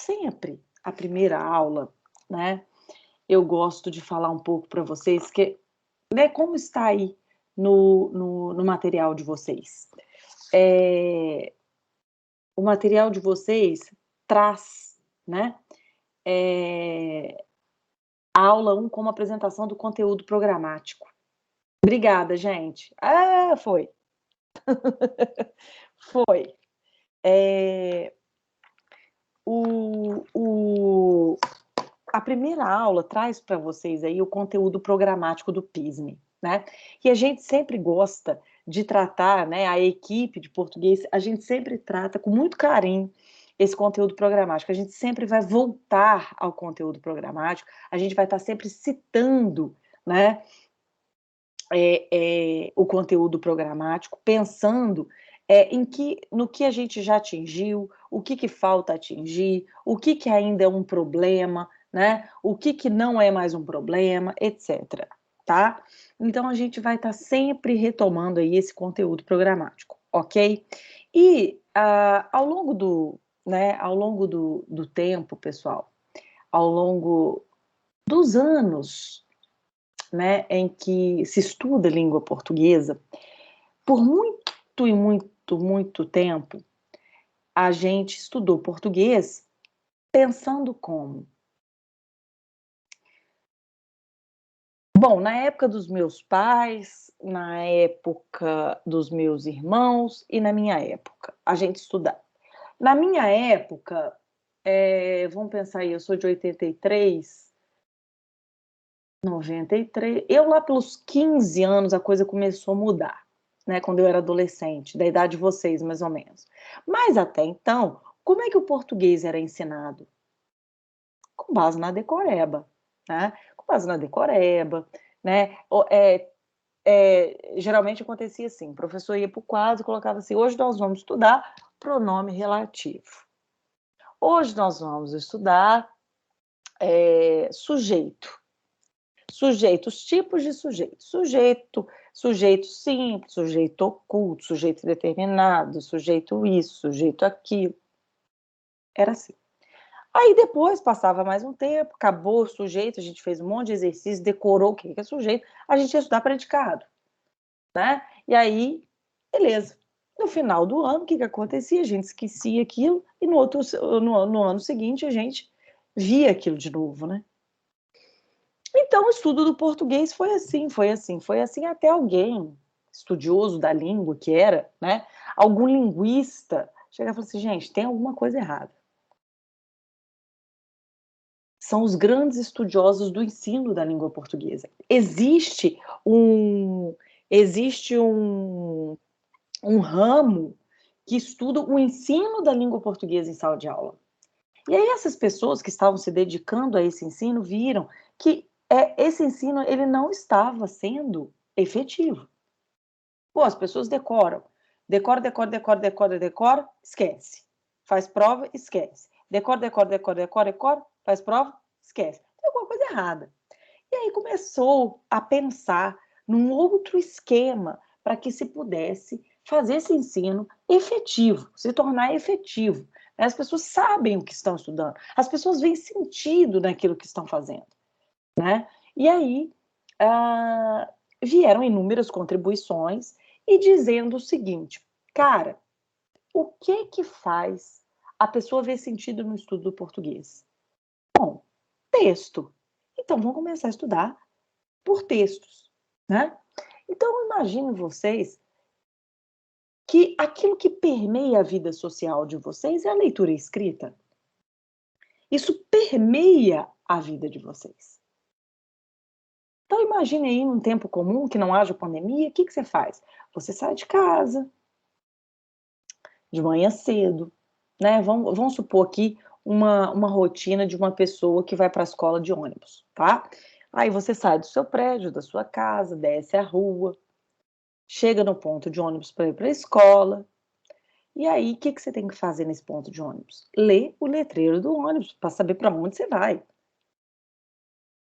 sempre a primeira aula, né, eu gosto de falar um pouco para vocês que, né, como está aí no material de vocês. O material de vocês traz, né, a aula 1 como apresentação do conteúdo programático. Obrigada, gente. Ah, foi. Foi. A primeira aula traz para vocês aí o conteúdo programático do PISME, né? E a gente sempre gosta de tratar, né, a equipe de português, a gente sempre trata com muito carinho esse conteúdo programático, a gente sempre vai voltar ao conteúdo programático, a gente vai estar sempre citando, né, o conteúdo programático, pensando no que a gente já atingiu, o que falta atingir, o que ainda é um problema, né? O que não é mais um problema, etc. Tá? Então a gente vai estar sempre retomando aí esse conteúdo programático, ok? E ao longo do tempo, pessoal, ao longo dos anos, né, em que se estuda língua portuguesa, por muito e muito tempo, a gente estudou português pensando como? Bom, na época dos meus pais, na época dos meus irmãos e na minha época, a gente estudava. Na minha época, vamos pensar aí, eu sou de 83, 93, eu lá pelos 15 anos a coisa começou a mudar, né, quando eu era adolescente, da idade de vocês, mais ou menos. Mas até então, como é que o português era ensinado? Com base na decoreba, né? Com base na decoreba, né? Geralmente acontecia assim, o professor ia para o quadro e colocava assim, hoje nós vamos estudar pronome relativo. Hoje nós vamos estudar sujeito. Sujeito, os tipos de sujeito. Sujeito simples, sujeito oculto, sujeito determinado, sujeito isso, sujeito aquilo. Era assim. Aí depois passava mais um tempo, acabou o sujeito, a gente fez um monte de exercício, decorou o que é sujeito, a gente ia estudar predicado, né? E aí, beleza. No final do ano, o que acontecia? A gente esquecia aquilo e no ano seguinte a gente via aquilo de novo, né? Então, o estudo do português foi assim, até alguém estudioso da língua, que era, né, algum linguista, chega e fala assim, gente, tem alguma coisa errada. São os grandes estudiosos do ensino da língua portuguesa. Existe um ramo que estuda o ensino da língua portuguesa em sala de aula. E aí essas pessoas que estavam se dedicando a esse ensino viram que esse ensino ele não estava sendo efetivo. Pô, as pessoas decoram. Decora, esquece. Faz prova, esquece. Decora, faz prova, esquece. Tem alguma coisa errada. E aí começou a pensar num outro esquema para que se pudesse fazer esse ensino efetivo, se tornar efetivo. As pessoas sabem o que estão estudando, as pessoas veem sentido naquilo que estão fazendo, né? E aí vieram inúmeras contribuições e dizendo o seguinte, cara, o que faz a pessoa ver sentido no estudo do português? Bom, texto. Então, vamos começar a estudar por textos, né? Então, imaginem vocês que aquilo que permeia a vida social de vocês é a leitura escrita. Isso permeia a vida de vocês. Então, imagine aí num tempo comum, que não haja pandemia, o que você faz? Você sai de casa, de manhã cedo, né? Vamos supor aqui uma rotina de uma pessoa que vai para a escola de ônibus, tá? Aí você sai do seu prédio, da sua casa, desce a rua, chega no ponto de ônibus para ir para a escola. E aí, o que você tem que fazer nesse ponto de ônibus? Ler o letreiro do ônibus para saber para onde você vai.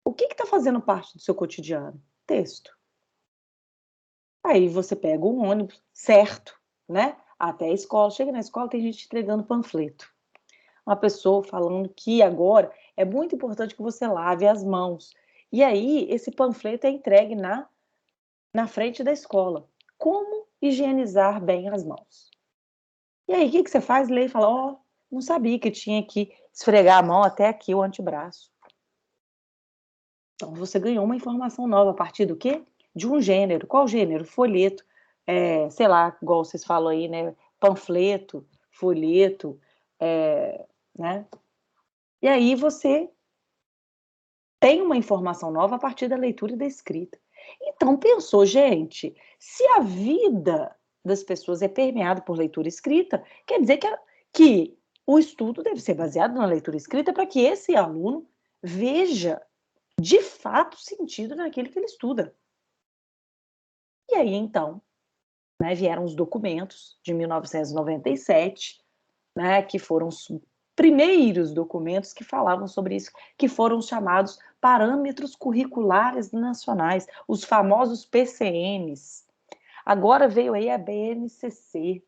O que está fazendo parte do seu cotidiano? Texto. Aí você pega um ônibus, certo, né? Até a escola. Chega na escola, tem gente entregando panfleto. uma pessoa falando que agora é muito importante que você lave as mãos. E aí, esse panfleto é entregue na frente da escola. Como higienizar bem as mãos? E aí, o que você faz? Lê e fala, ó, não sabia que tinha que esfregar a mão até aqui, o antebraço. Então, você ganhou uma informação nova a partir do quê? De um gênero. Qual gênero? Folheto, sei lá, igual vocês falam aí, né? Panfleto, folheto, né? E aí você tem uma informação nova a partir da leitura e da escrita. Então, pensou, gente, se a vida das pessoas é permeada por leitura e escrita, quer dizer que o estudo deve ser baseado na leitura e escrita para que esse aluno veja de fato sentido naquilo que ele estuda. E aí, então, né, vieram os documentos de 1997, né, que foram os primeiros documentos que falavam sobre isso, que foram chamados Parâmetros Curriculares Nacionais, os famosos PCNs. Agora veio aí a BNCC.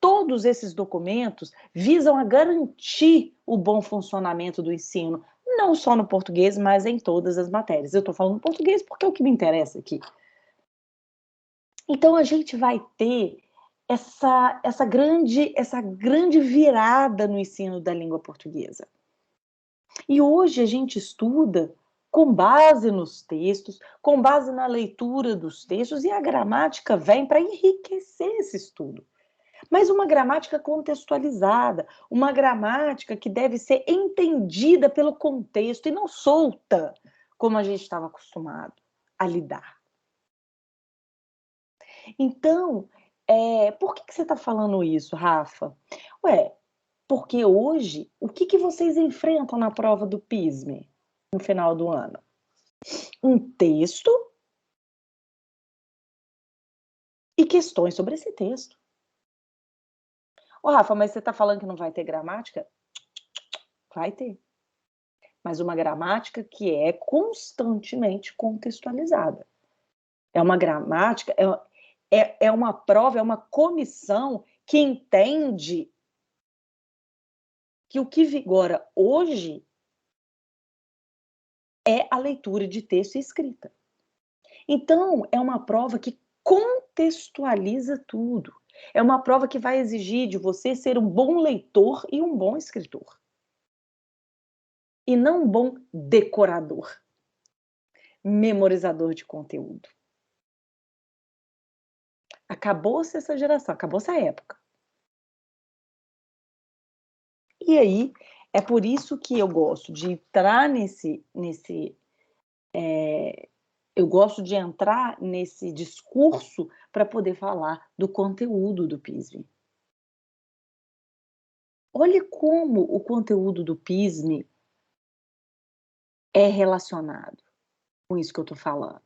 Todos esses documentos visam a garantir o bom funcionamento do ensino, não só no português, mas em todas as matérias. Eu estou falando português porque é o que me interessa aqui. Então, a gente vai ter essa grande virada no ensino da língua portuguesa. E hoje a gente estuda com base nos textos, com base na leitura dos textos, e a gramática vem para enriquecer esse estudo. Mas uma gramática contextualizada, uma gramática que deve ser entendida pelo contexto e não solta, como a gente estava acostumado a lidar. Então, por que você está falando isso, Rafa? Ué, porque hoje, o que vocês enfrentam na prova do PISME no final do ano? Um texto e questões sobre esse texto. Ô, Rafa, mas você está falando que não vai ter gramática? Vai ter. Mas uma gramática que é constantemente contextualizada. É uma gramática, é uma prova, é uma comissão que entende que o que vigora hoje é a leitura de texto e escrita. Então, é uma prova que contextualiza tudo. É uma prova que vai exigir de você ser um bom leitor e um bom escritor. E não um bom decorador, memorizador de conteúdo. Acabou-se essa geração, acabou essa época. E aí, é por isso que eu gosto de entrar eu gosto de entrar nesse discurso para poder falar do conteúdo do PISME. Olha como o conteúdo do PISME é relacionado com isso que eu estou falando.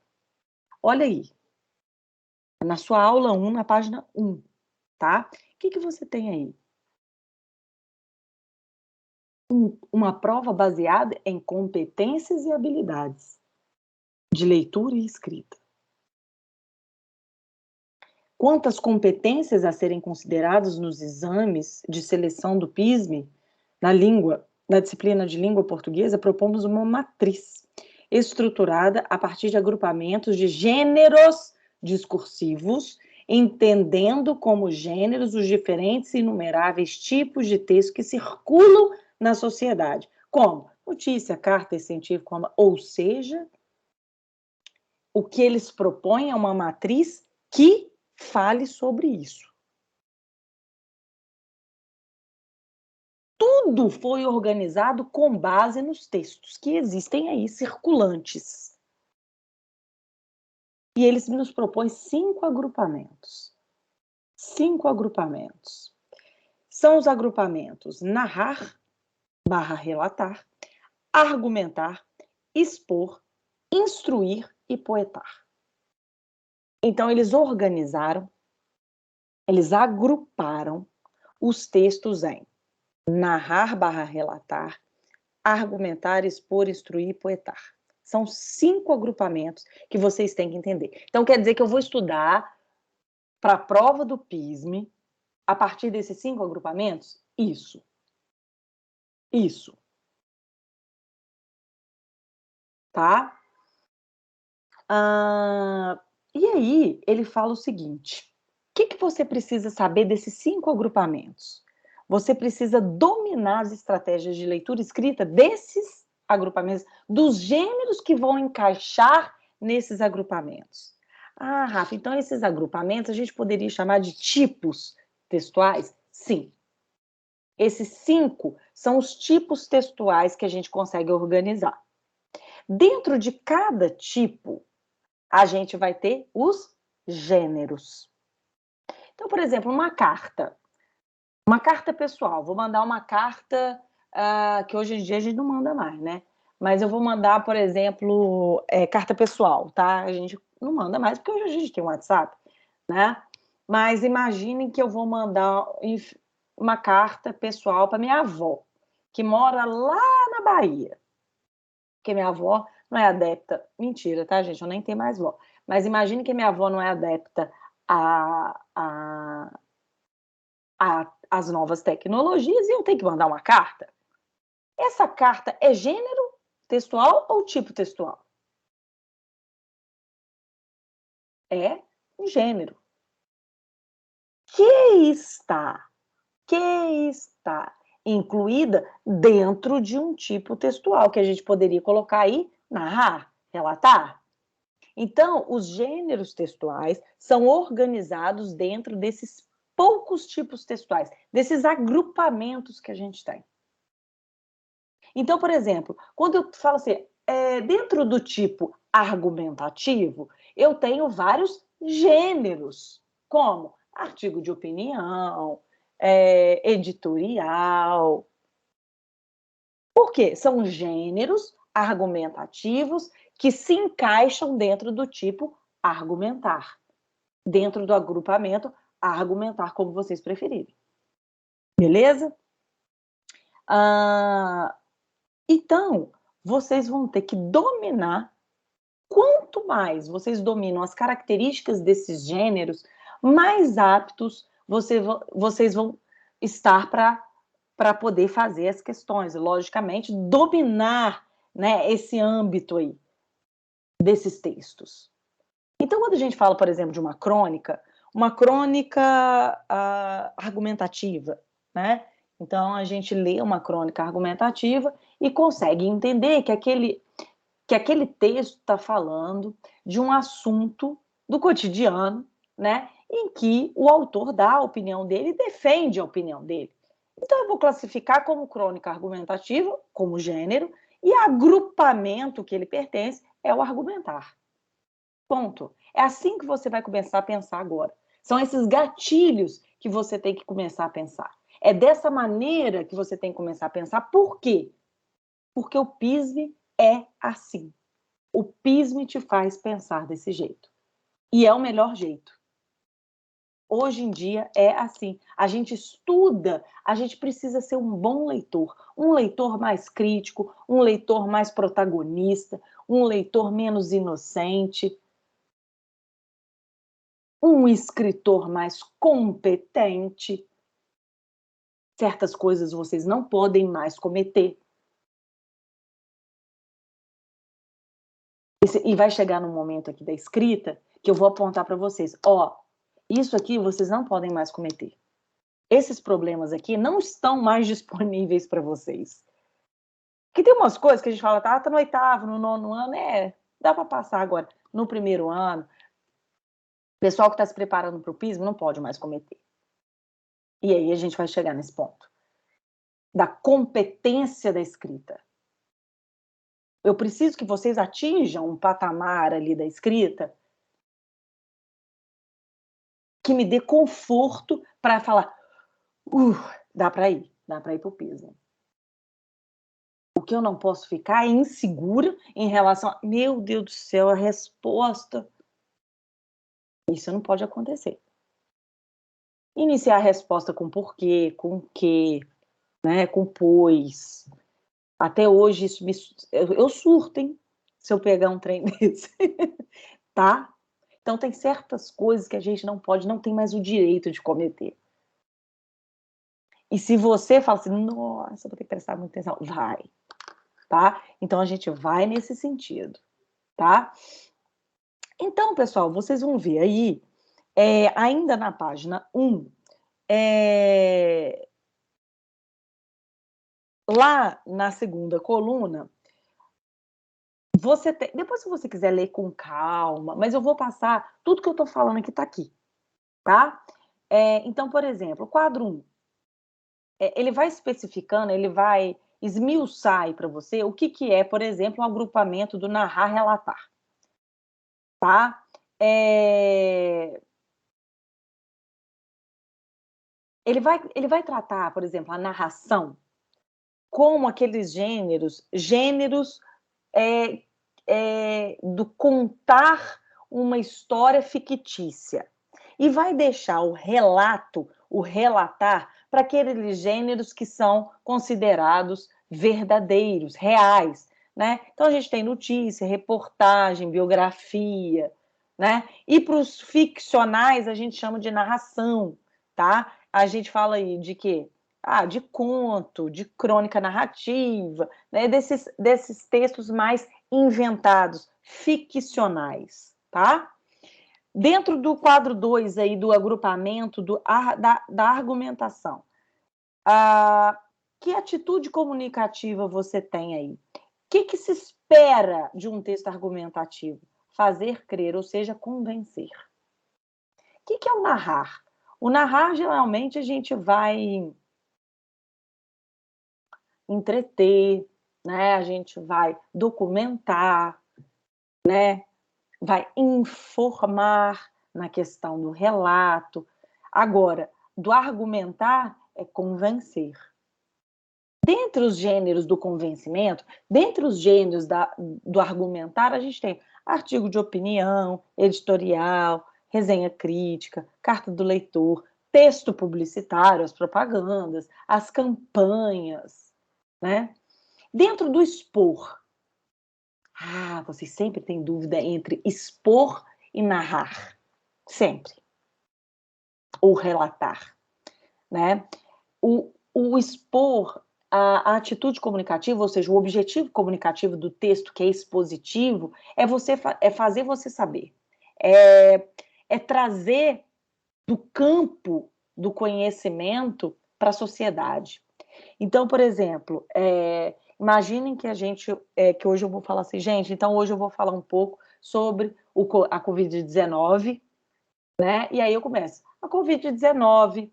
Olha aí, na sua aula 1, na página 1, tá? O que você tem aí? Uma prova baseada em competências e habilidades de leitura e escrita. Quantas competências a serem consideradas nos exames de seleção do PISME na disciplina de língua portuguesa, propomos uma matriz estruturada a partir de agrupamentos de gêneros discursivos, entendendo como gêneros os diferentes e inumeráveis tipos de texto que circulam na sociedade, como notícia, carta científica, ou seja, o que eles propõem é uma matriz que fale sobre isso. Tudo foi organizado com base nos textos que existem aí, circulantes. E eles nos propõem 5 agrupamentos. 5 agrupamentos. São os agrupamentos narrar, relatar, argumentar, expor, instruir e poetar. Então, eles organizaram, eles agruparam os textos em narrar, relatar, argumentar, expor, instruir e poetar. São 5 agrupamentos que vocês têm que entender. Então, quer dizer que eu vou estudar para a prova do PISME a partir desses 5 agrupamentos? Isso. Isso, tá? E aí, ele fala o seguinte: o que você precisa saber desses 5 agrupamentos? Você precisa dominar as estratégias de leitura e escrita desses agrupamentos, dos gêneros que vão encaixar nesses agrupamentos. Ah, Rafa, então esses agrupamentos a gente poderia chamar de tipos textuais? Sim. Esses 5 são os tipos textuais que a gente consegue organizar. Dentro de cada tipo, a gente vai ter os gêneros. Então, por exemplo, uma carta pessoal. Vou mandar uma carta que hoje em dia a gente não manda mais, né? Mas eu vou mandar, por exemplo, carta pessoal, tá? A gente não manda mais porque hoje a gente tem WhatsApp, né? Mas imaginem que eu vou mandar uma carta pessoal para minha avó, que mora lá na Bahia. Porque minha avó não é adepta. Mentira, tá, gente? Eu nem tenho mais avó. Mas imagine que minha avó não é adepta às novas tecnologias e eu tenho que mandar uma carta. Essa carta é gênero textual ou tipo textual? É um gênero. Que está, que está incluída dentro de um tipo textual, que a gente poderia colocar aí, narrar, relatar. Então, os gêneros textuais são organizados dentro desses poucos tipos textuais, desses agrupamentos que a gente tem. Então, por exemplo, quando eu falo assim, dentro do tipo argumentativo, eu tenho vários gêneros, como artigo de opinião, editorial. Por quê? São gêneros argumentativos que se encaixam dentro do tipo argumentar, dentro do agrupamento argumentar, como vocês preferirem. Beleza? Então, vocês vão ter que dominar. Quanto mais vocês dominam as características desses gêneros, mais aptos vocês vão estar para poder fazer as questões. Logicamente, dominar, né, esse âmbito aí desses textos. Então, quando a gente fala, por exemplo, de uma crônica argumentativa, né? Então, a gente lê uma crônica argumentativa e consegue entender que aquele texto está falando de um assunto do cotidiano, né? Em que o autor dá a opinião dele e defende a opinião dele. Então, eu vou classificar como crônica argumentativa, como gênero, e agrupamento que ele pertence é o argumentar. Ponto. É assim que você vai começar a pensar agora. São esses gatilhos que você tem que começar a pensar. É dessa maneira que você tem que começar a pensar. Por quê? Porque o PISM é assim. O PISM te faz pensar desse jeito. E é o melhor jeito. Hoje em dia é assim. A gente estuda, a gente precisa ser um bom leitor. Um leitor mais crítico, um leitor mais protagonista, um leitor menos inocente, um escritor mais competente. Certas coisas vocês não podem mais cometer. E vai chegar num momento aqui da escrita que eu vou apontar para vocês. Isso aqui vocês não podem mais cometer. Esses problemas aqui não estão mais disponíveis para vocês. Que tem umas coisas que a gente fala, tá no 8º, no 9º ano, dá para passar agora. No 1º ano, o pessoal que está se preparando para o PISM não pode mais cometer. E aí a gente vai chegar nesse ponto da competência da escrita. Eu preciso que vocês atinjam um patamar ali da escrita que me dê conforto para falar, dá para ir para o PISM. O que eu não posso ficar é insegura em relação a, meu Deus do céu, a resposta. Isso não pode acontecer. Iniciar a resposta com porquê, com que, né, com pois. Até hoje isso eu surto, hein? Se eu pegar um trem desse, tá? Então tem certas coisas que a gente não tem mais o direito de cometer. E se você fala assim, nossa, vou ter que prestar muita atenção, vai, tá? Então, a gente vai nesse sentido, tá? Então, pessoal, vocês vão ver aí, ainda na página 1, lá na segunda coluna, você tem... Depois, se você quiser ler com calma, mas eu vou passar tudo que eu tô falando aqui, tá aqui, tá? Então, por exemplo, o quadro 1, ele vai especificando, ele vai esmiuçar aí para você o que é, por exemplo, um agrupamento do narrar-relatar, tá? Ele vai tratar, por exemplo, a narração como aqueles gêneros do contar uma história fictícia. E vai deixar o relato, o relatar, para aqueles gêneros que são considerados verdadeiros, reais, né? Então, a gente tem notícia, reportagem, biografia, né? E para os ficcionais, a gente chama de narração, tá? A gente fala aí de quê? De conto, de crônica narrativa, né? Desses textos mais inventados, ficcionais, tá? Dentro do quadro 2 aí, do agrupamento, da argumentação, que atitude comunicativa você tem aí? O que se espera de um texto argumentativo? Fazer crer, ou seja, convencer. O que é o narrar? O narrar, geralmente, a gente vai entreter, né? A gente vai documentar, né? Vai informar na questão do relato. Agora, do argumentar é convencer. Dentre os gêneros do convencimento, dentre os gêneros do argumentar, a gente tem artigo de opinião, editorial, resenha crítica, carta do leitor, texto publicitário, as propagandas, as campanhas, né? Dentro do expor, vocês sempre têm dúvida entre expor e narrar. Sempre. Ou relatar, né? O expor, a atitude comunicativa, ou seja, o objetivo comunicativo do texto, que é expositivo, é fazer você saber. É trazer do campo do conhecimento para a sociedade. Então, por exemplo, imaginem que que hoje eu vou falar assim, gente, então hoje eu vou falar um pouco sobre a Covid-19, né? E aí eu começo. A Covid-19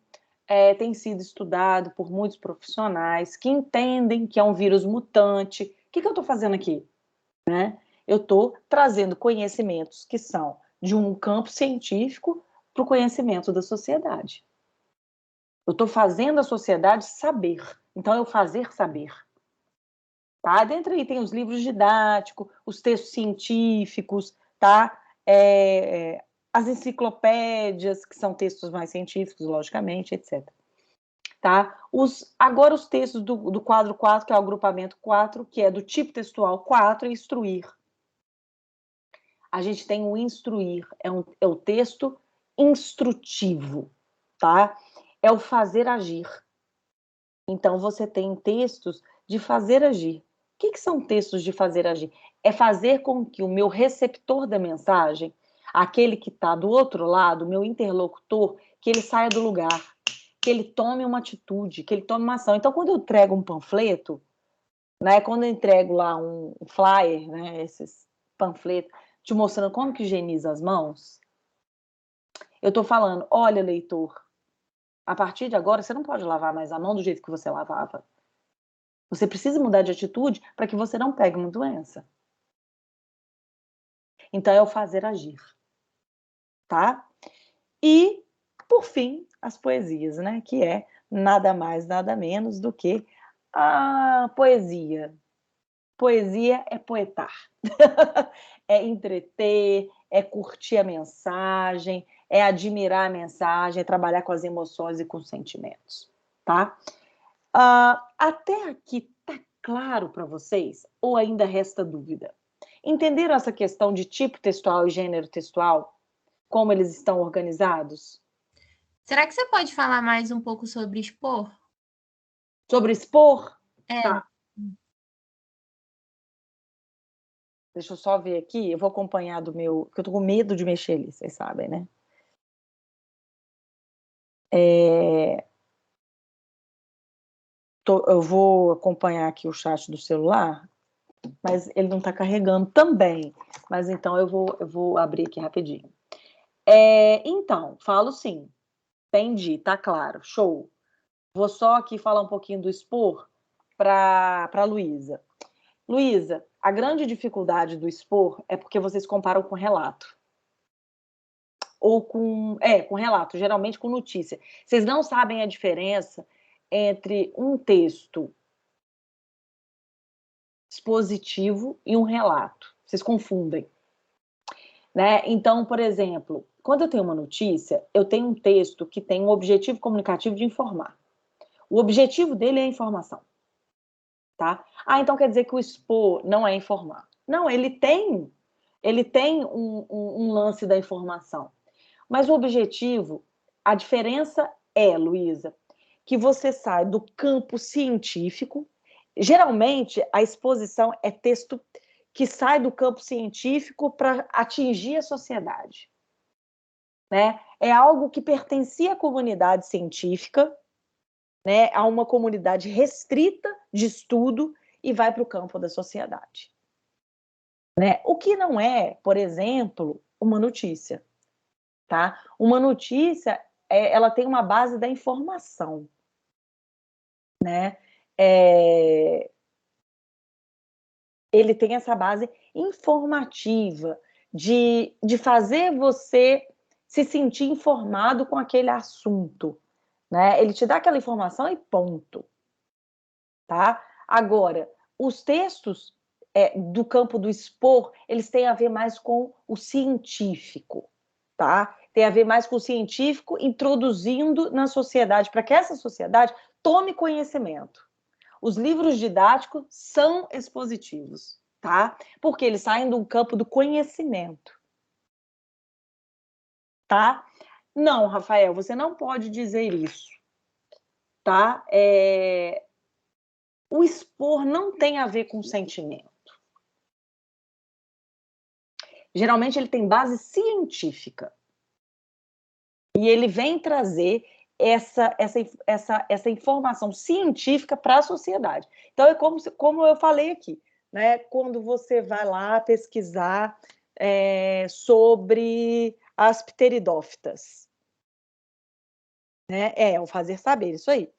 tem sido estudado por muitos profissionais que entendem que é um vírus mutante. O que eu estou fazendo aqui? Né? Eu estou trazendo conhecimentos que são de um campo científico para o conhecimento da sociedade. Eu estou fazendo a sociedade saber. Então, eu fazer saber. Tá? Dentro aí tem os livros didáticos, os textos científicos, tá? As enciclopédias, que são textos mais científicos, logicamente, etc. Tá? Agora os textos do quadro 4, que é o agrupamento 4, que é do tipo textual 4, instruir. A gente tem o instruir, é o texto instrutivo, tá? É o fazer agir. Então, você tem textos de fazer agir. O que são textos de fazer agir? É fazer com que o meu receptor da mensagem, aquele que está do outro lado, o meu interlocutor, que ele saia do lugar, que ele tome uma atitude, que ele tome uma ação. Então, quando eu entrego um panfleto, né, quando eu entrego lá um flyer, né, esses panfletos, te mostrando como que higieniza as mãos, eu estou falando, olha, leitor, a partir de agora você não pode lavar mais a mão do jeito que você lavava. Você precisa mudar de atitude para que você não pegue uma doença. Então, é o fazer agir, tá? E, por fim, as poesias, né? Que é nada mais, nada menos do que a poesia. Poesia é poetar. É entreter, é curtir a mensagem, é admirar a mensagem, é trabalhar com as emoções e com os sentimentos, tá? Até aqui tá claro para vocês ou ainda resta dúvida? Entenderam essa questão de tipo textual e gênero textual? Como eles estão organizados? Será que você pode falar mais um pouco sobre expor? Sobre expor? É. Tá. Deixa eu só ver aqui, eu vou acompanhar do meu, porque eu tô com medo de mexer ali, vocês sabem, né? Eu vou acompanhar aqui o chat do celular, mas ele não tá carregando também. Mas então eu vou abrir aqui rapidinho. Então, falo sim. Entendi, tá claro. Show. Vou só aqui falar um pouquinho do expor para a Luísa. Luísa, a grande dificuldade do expor é porque vocês comparam com relato. Ou com relato, geralmente com notícia. Vocês não sabem a diferença entre um texto expositivo e um relato. Vocês confundem. Né? Então, por exemplo, quando eu tenho uma notícia, eu tenho um texto que tem um objetivo comunicativo de informar. O objetivo dele é a informação. Tá? Então quer dizer que o expor não é informar. Não, ele tem um lance da informação. Mas o objetivo, a diferença é, Luísa, que você sai do campo científico. Geralmente, a exposição é texto que sai do campo científico para atingir a sociedade. Né? É algo que pertencia à comunidade científica, né, a uma comunidade restrita de estudo e vai para o campo da sociedade. Né? O que não é, por exemplo, uma notícia. Tá? Uma notícia, ela tem uma base da informação. Né? Ele tem essa base informativa de fazer você se sentir informado com aquele assunto. Né? Ele te dá aquela informação e ponto. Tá? Agora, os textos do campo do expor, eles têm a ver mais com o científico, tá? Tem a ver mais com o científico introduzindo na sociedade, para que essa sociedade tome conhecimento. Os livros didáticos são expositivos, tá? Porque eles saem do campo do conhecimento, tá? Não, Rafael, você não pode dizer isso, tá? O expor não tem a ver com sentimento. Geralmente ele tem base científica. E ele vem trazer essa informação científica para a sociedade. Então, é como eu falei aqui, né? Quando você vai lá pesquisar sobre as pteridófitas. Né? O fazer saber, isso aí.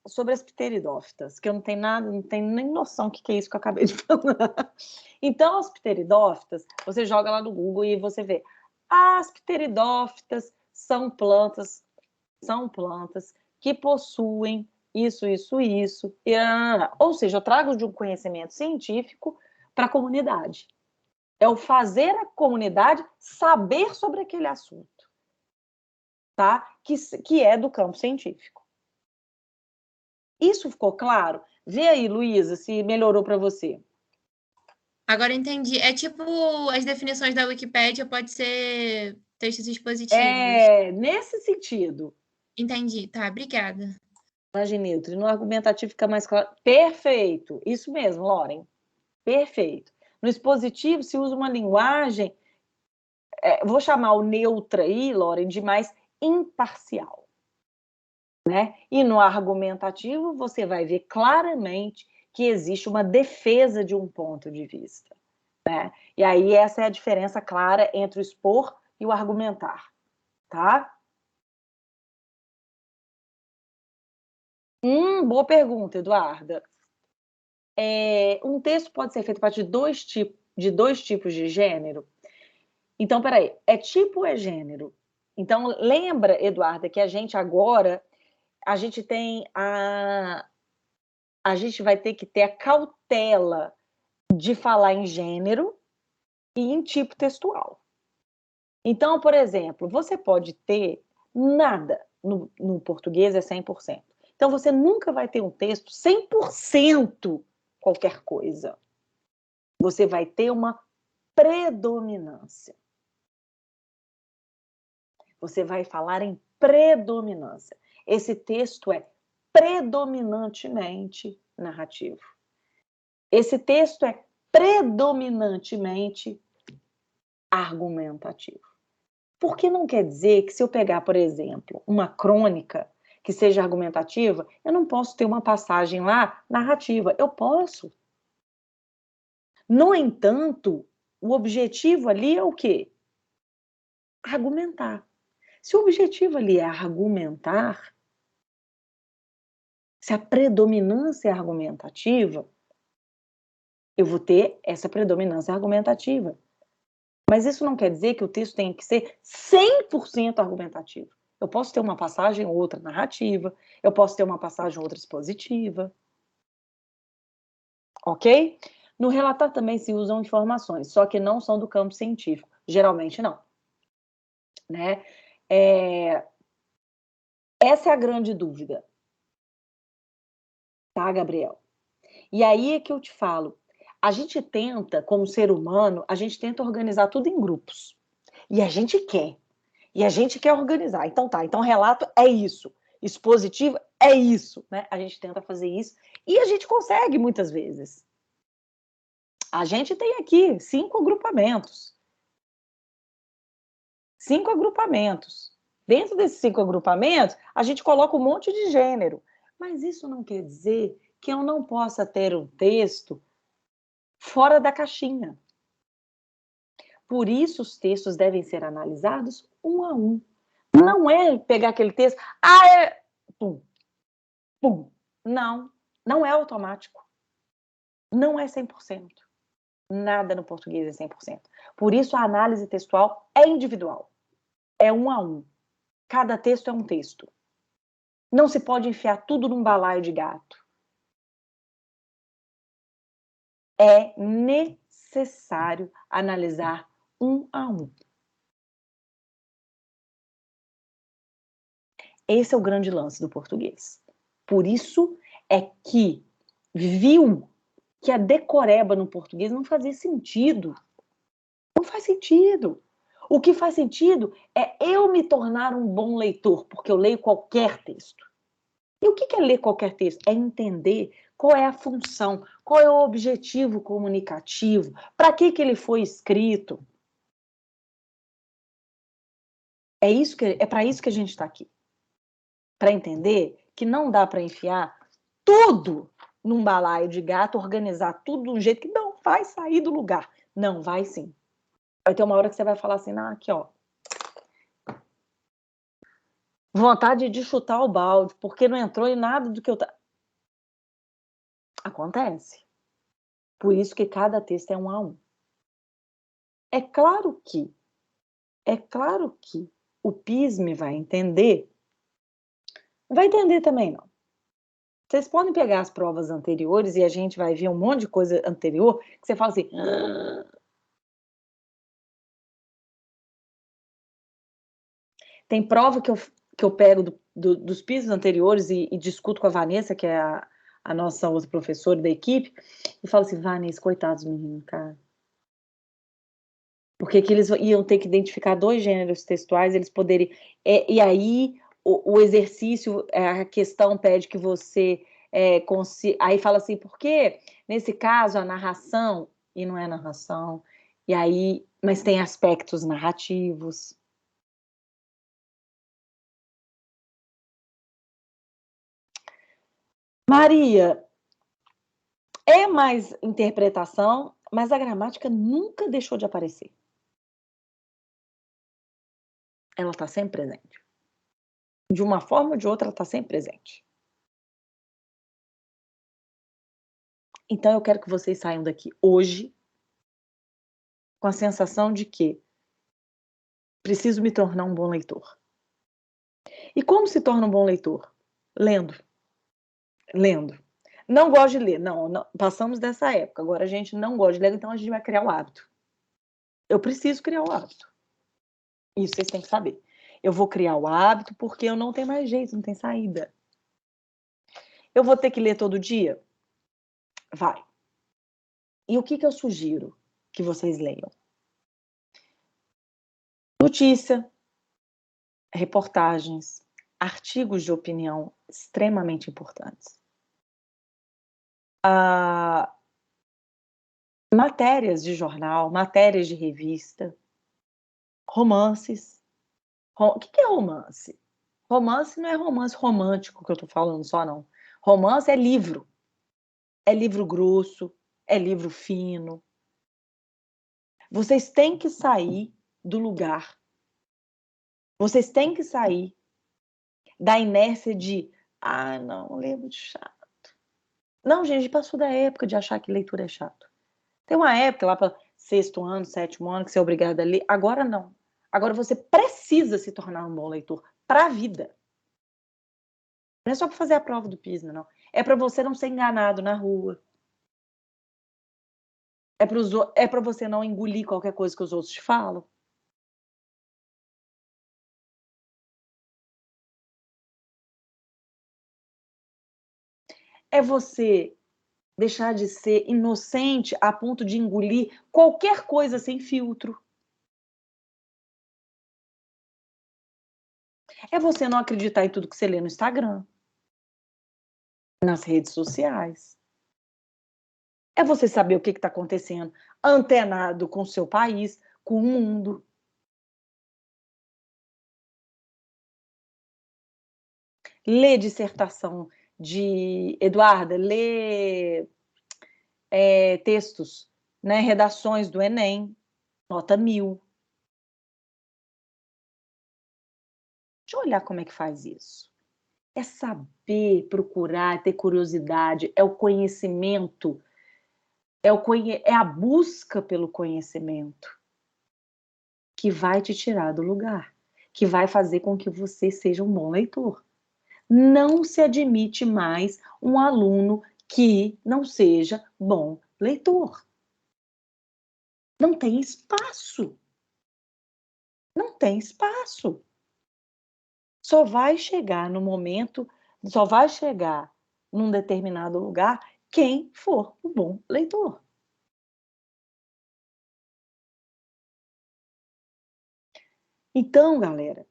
Sobre as pteridófitas, que eu não tenho nem noção do que é isso que eu acabei de falar. Então, as pteridófitas, você joga lá no Google e você vê. As pteridófitas são plantas que possuem isso. Ou seja, eu trago de um conhecimento científico para a comunidade. É o fazer a comunidade saber sobre aquele assunto, tá? Que é do campo científico. Isso ficou claro? Vê aí, Luísa, se melhorou para você. Agora entendi. É tipo as definições da Wikipédia, pode ser textos expositivos. Nesse sentido. Entendi. Tá, obrigada. Imagine, no argumentativo fica mais claro. Perfeito. Isso mesmo, Loren. Perfeito. No expositivo se usa uma linguagem, vou chamar o neutra aí, Loren, de mais imparcial. Né? E no argumentativo você vai ver claramente que existe uma defesa de um ponto de vista. Né? E aí essa é a diferença clara entre o expor e o argumentar. Tá? Boa pergunta, Eduarda. Um texto pode ser feito a partir de dois tipos de gênero? Então, peraí, é tipo ou é gênero? Então, lembra, Eduarda, que a gente agora, a gente vai ter que ter a cautela de falar em gênero e em tipo textual. Então, por exemplo, você pode ter nada no português é 100%. Então, você nunca vai ter um texto 100% qualquer coisa. Você vai ter uma predominância. Você vai falar em predominância. Esse texto é predominantemente narrativo. Esse texto é predominantemente argumentativo. Porque não quer dizer que se eu pegar, por exemplo, uma crônica que seja argumentativa, eu não posso ter uma passagem lá narrativa. Eu posso. No entanto, o objetivo ali é o quê? Argumentar. Se o objetivo ali é argumentar, se a predominância é argumentativa, eu vou ter essa predominância argumentativa. Mas isso não quer dizer que o texto tenha que ser 100% argumentativo. Eu posso ter uma passagem ou outra narrativa, eu posso ter uma passagem ou outra expositiva. Ok? No relatar também se usam informações, só que não são do campo científico. Geralmente não. Né? Essa é a grande dúvida. Tá, Gabriel? E aí é que eu te falo. A gente tenta, como ser humano, a gente tenta organizar tudo em grupos. E a gente quer. E a gente quer organizar. Então tá, então relato é isso. Expositivo é isso, né? A gente tenta fazer isso e a gente consegue muitas vezes. A gente tem aqui 5 agrupamentos. 5 agrupamentos. Dentro desses 5 agrupamentos, a gente coloca um monte de gênero. Mas isso não quer dizer que eu não possa ter um texto fora da caixinha. Por isso, os textos devem ser analisados um a um. Não é pegar aquele texto, pum, pum. Não, não é automático. Não é 100%. Nada no português é 100%. Por isso, a análise textual é individual. É um a um. Cada texto é um texto. Não se pode enfiar tudo num balaio de gato. É necessário analisar um a um. Esse é o grande lance do português. Por isso é que viu que a decoreba no português não fazia sentido. Não faz sentido. O que faz sentido é eu me tornar um bom leitor, porque eu leio qualquer texto. E o que é ler qualquer texto? É entender qual é a função, qual é o objetivo comunicativo, para que ele foi escrito. É para isso que a gente está aqui. Para entender que não dá para enfiar tudo num balaio de gato, organizar tudo de um jeito que não vai sair do lugar. Não, vai sim. Vai ter uma hora que você vai falar assim, aqui, ó. Vontade de chutar o balde, porque não entrou em nada do que eu... Acontece. Por isso que cada texto é um a um. É claro que o PISM vai entender. Não vai entender também, não. Vocês podem pegar as provas anteriores e a gente vai ver um monte de coisa anterior que você fala assim... Tem prova que eu pego dos pisos anteriores e discuto com a Vanessa, que é a nossa outra professora da equipe, e falo assim, Vanessa, coitados meninos, cara. Porque que eles iam ter que identificar 2 gêneros textuais, eles poderiam... e aí, o exercício, a questão pede que você... aí fala assim, por que, nesse caso, a narração, e não é narração, e aí, mas tem aspectos narrativos. Maria, é mais interpretação, mas a gramática nunca deixou de aparecer. Ela está sempre presente. De uma forma ou de outra, ela está sempre presente. Então, eu quero que vocês saiam daqui hoje com a sensação de que preciso me tornar um bom leitor. E como se torna um bom leitor? Lendo. Lendo. Não gosto de ler. Não, passamos dessa época. Agora a gente não gosta de ler, então a gente vai criar o hábito. Eu preciso criar o hábito. Isso vocês têm que saber. Eu vou criar o hábito porque eu não tenho mais jeito, não tem saída. Eu vou ter que ler todo dia? Vai. E o que eu sugiro que vocês leiam? Notícia, reportagens, artigos de opinião extremamente importantes. Matérias de jornal, matérias de revista, romances. O que é romance? Romance não é romance romântico que eu tô falando só, não. Romance é livro. É livro grosso, é livro fino. Vocês têm que sair do lugar. Vocês têm que sair da inércia de, não, livro chato. Não, gente, passou da época de achar que leitura é chato. Tem uma época lá para sexto ano, sétimo ano, que você é obrigado a ler. Agora não. Agora você precisa se tornar um bom leitor para a vida. Não é só para fazer a prova do PISA, não. É para você não ser enganado na rua. É para você não engolir qualquer coisa que os outros te falam. É você deixar de ser inocente a ponto de engolir qualquer coisa sem filtro. É você não acreditar em tudo que você lê no Instagram, nas redes sociais. É você saber o que está acontecendo, antenado com o seu país, com o mundo. Lê dissertação de Eduarda, lê textos, né, redações do Enem, nota 1000. Deixa eu olhar como é que faz isso. É saber, procurar, ter curiosidade, é o conhecimento, é a busca pelo conhecimento que vai te tirar do lugar, que vai fazer com que você seja um bom leitor. Não se admite mais um aluno que não seja bom leitor. Não tem espaço. Não tem espaço. Só vai chegar no momento, só vai chegar num determinado lugar quem for o bom leitor. Então, galera,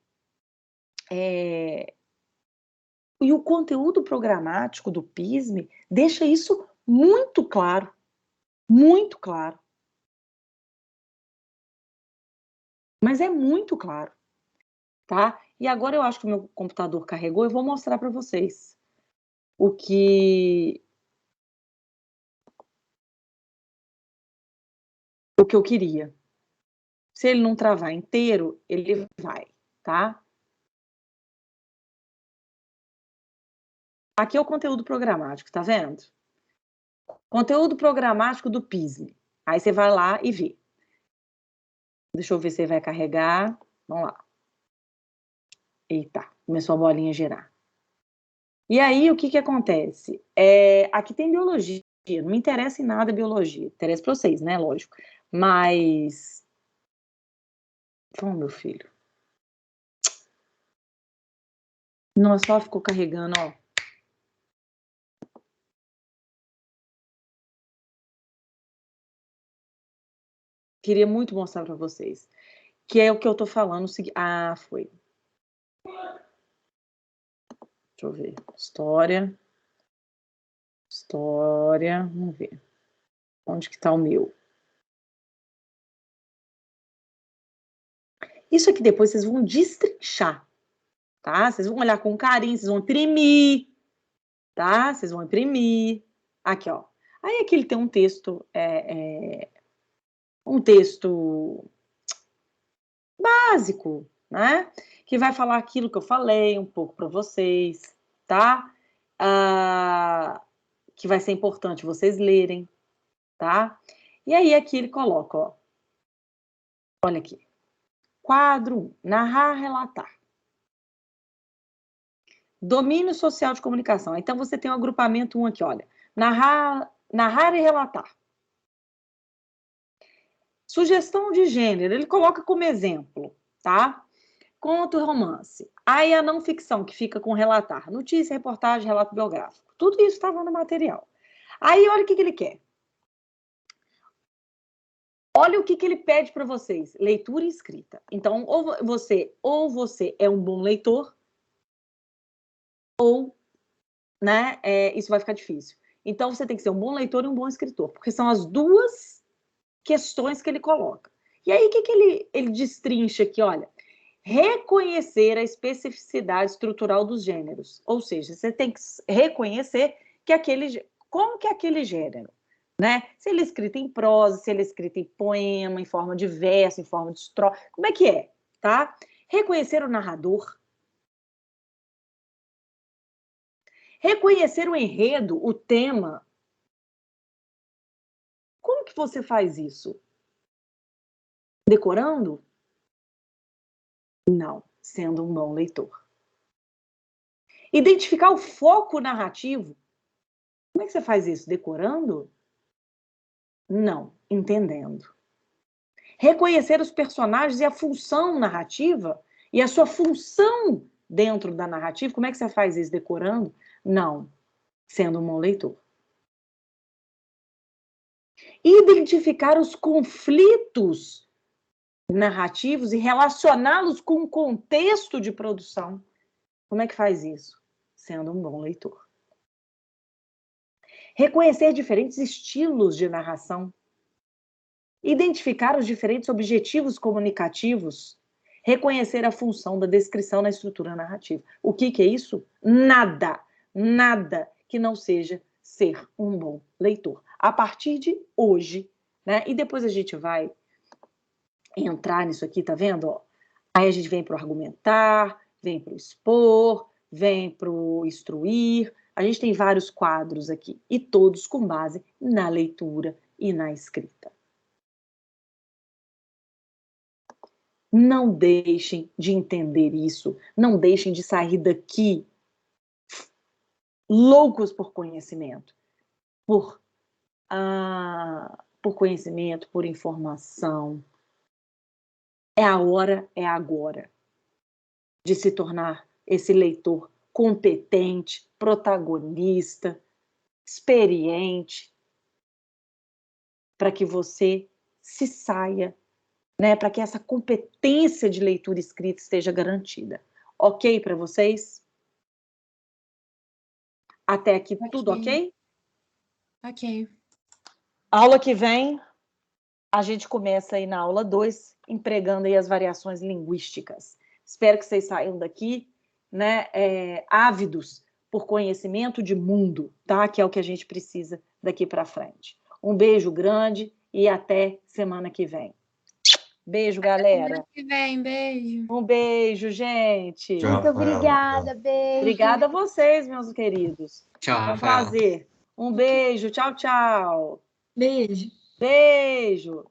e o conteúdo programático do PISME deixa isso muito claro, muito claro. Mas é muito claro, tá? E agora eu acho que o meu computador carregou, eu vou mostrar para vocês o que eu queria. Se ele não travar inteiro, ele vai, tá? Aqui é o conteúdo programático, tá vendo? Conteúdo programático do PISME. Aí você vai lá e vê. Deixa eu ver se ele vai carregar. Vamos lá. Eita, começou a bolinha a girar. E aí, o que acontece? Aqui tem biologia. Não me interessa em nada biologia. Interessa para vocês, né? Lógico. Mas... Oh, meu filho. Nossa, só ficou carregando, ó. Queria muito mostrar para vocês. Que é o que eu tô falando. Foi. Deixa eu ver. História. Vamos ver. Onde que tá o meu? Isso aqui depois vocês vão destrinchar, tá? Vocês vão olhar com carinho, vocês vão imprimir, tá? Vocês vão imprimir. Aqui, ó. Aí aqui ele tem um texto, um texto básico, né? Que vai falar aquilo que eu falei um pouco para vocês, tá? Que vai ser importante vocês lerem, tá? E aí aqui ele coloca, ó. Olha aqui. Quadro 1, narrar, relatar. Domínio social de comunicação. Então, você tem o agrupamento 1 aqui, olha. Narrar e relatar. Sugestão de gênero, ele coloca como exemplo, tá? Conto e romance. Aí a não ficção, que fica com relatar. Notícia, reportagem, relato biográfico. Tudo isso estava no material. Aí, olha o que ele quer. Olha o que ele pede para vocês. Leitura e escrita. Então, ou você é um bom leitor, ou, né, isso vai ficar difícil. Então, você tem que ser um bom leitor e um bom escritor, porque são as duas questões que ele coloca. E aí, o que ele destrincha aqui? Olha, reconhecer a especificidade estrutural dos gêneros. Ou seja, você tem que reconhecer que como que é aquele gênero, né? Se ele é escrito em prosa, se ele é escrito em poema, em forma de verso, em forma de estrofe, como é que é, tá? Reconhecer o narrador. Reconhecer o enredo, o tema. Como que você faz isso? Decorando? Não, sendo um bom leitor. Identificar o foco narrativo. Como é que você faz isso? Decorando? Não, entendendo. Reconhecer os personagens e a função narrativa e a sua função dentro da narrativa. Como é que você faz isso? Decorando? Não, sendo um bom leitor. Identificar os conflitos narrativos e relacioná-los com o contexto de produção. Como é que faz isso? Sendo um bom leitor. Reconhecer diferentes estilos de narração. Identificar os diferentes objetivos comunicativos. Reconhecer a função da descrição na estrutura narrativa. O que é isso? Nada que não seja ser um bom leitor. A partir de hoje, né? E depois a gente vai entrar nisso aqui, tá vendo? Ó, aí a gente vem para o argumentar, vem para o expor, vem para o instruir. A gente tem vários quadros aqui, e todos com base na leitura e na escrita. Não deixem de entender isso, não deixem de sair daqui loucos por conhecimento, por conhecimento, por informação. É a hora, é agora, de se tornar esse leitor competente, protagonista, experiente, para que você se saia, né, para que essa competência de leitura e escrita esteja garantida. Ok para vocês? Até aqui tudo ok? Ok. Aula que vem, a gente começa aí na aula 2, empregando aí as variações linguísticas. Espero que vocês saiam daqui, né, ávidos por conhecimento de mundo, tá? Que é o que a gente precisa daqui para frente. Um beijo grande e até semana que vem. Beijo, galera. Semana que vem, beijo. Um beijo, gente. Tchau, Muito Rafaela. obrigada, beijo. Obrigada a vocês, meus queridos. Tchau, Foi um Rafaela. prazer. Um beijo. Tchau, tchau. Beijo. Beijo.